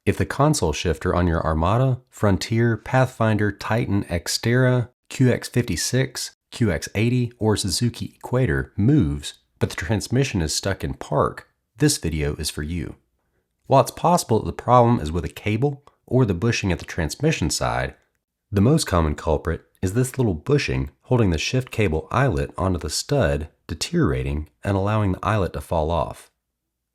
If the console shifter on your Armada, Frontier, Pathfinder, Titan, Xterra, QX56, QX80, or Suzuki Equator moves, but the transmission is stuck in park, this video is for you. While it's possible that the problem is with a cable or the bushing at the transmission side, the most common culprit is this little bushing holding the shift cable eyelet onto the stud, deteriorating and allowing the eyelet to fall off.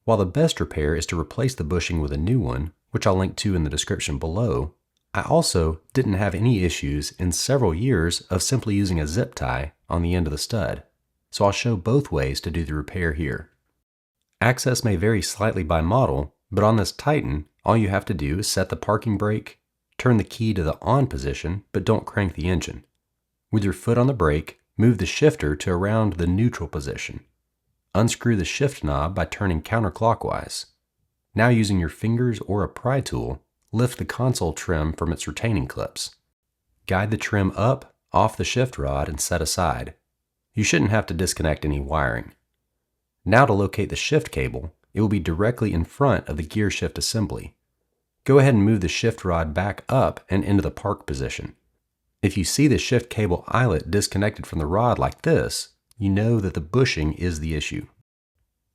While the best repair is to replace the bushing with a new one, which I'll link to in the description below, I also didn't have any issues in several years of simply using a zip tie on the end of the stud, so I'll show both ways to do the repair here. Access may vary slightly by model, but on this Titan, all you have to do is set the parking brake, turn the key to the on position, but don't crank the engine. With your foot on the brake, move the shifter to around the neutral position. Unscrew the shift knob by turning counterclockwise. Now using your fingers or a pry tool, lift the console trim from its retaining clips. Guide the trim up, off the shift rod and set aside. You shouldn't have to disconnect any wiring. Now to locate the shift cable, it will be directly in front of the gear shift assembly. Go ahead and move the shift rod back up and into the park position. If you see the shift cable eyelet disconnected from the rod like this, you know that the bushing is the issue.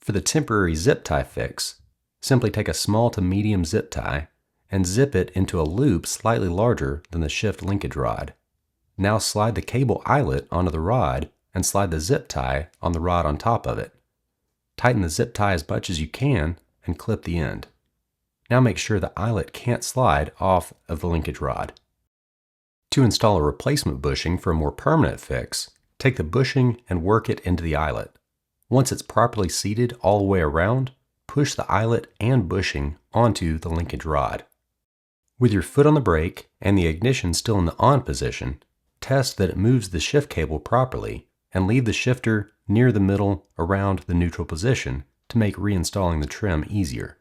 For the temporary zip tie fix, simply take a small to medium zip tie and zip it into a loop slightly larger than the shift linkage rod. Now slide the cable eyelet onto the rod and slide the zip tie on the rod on top of it. Tighten the zip tie as much as you can and clip the end. Now make sure the eyelet can't slide off of the linkage rod. To install a replacement bushing for a more permanent fix, take the bushing and work it into the eyelet. Once it's properly seated all the way around, push the eyelet and bushing onto the linkage rod. With your foot on the brake and the ignition still in the on position, test that it moves the shift cable properly and leave the shifter near the middle around the neutral position to make reinstalling the trim easier.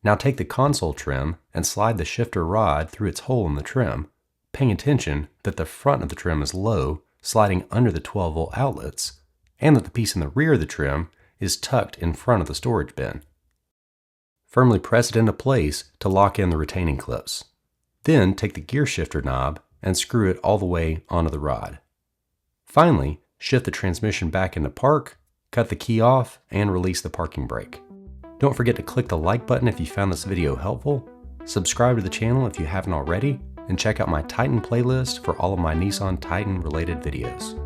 Now take the console trim and slide the shifter rod through its hole in the trim, paying attention that the front of the trim is low, sliding under the 12-volt outlets, and that the piece in the rear of the trim is tucked in front of the storage bin. Firmly press it into place to lock in the retaining clips. Then take the gear shifter knob and screw it all the way onto the rod. Finally, shift the transmission back into park, cut the key off, and release the parking brake. Don't forget to click the like button if you found this video helpful, subscribe to the channel if you haven't already, and check out my Titan playlist for all of my Nissan Titan related videos.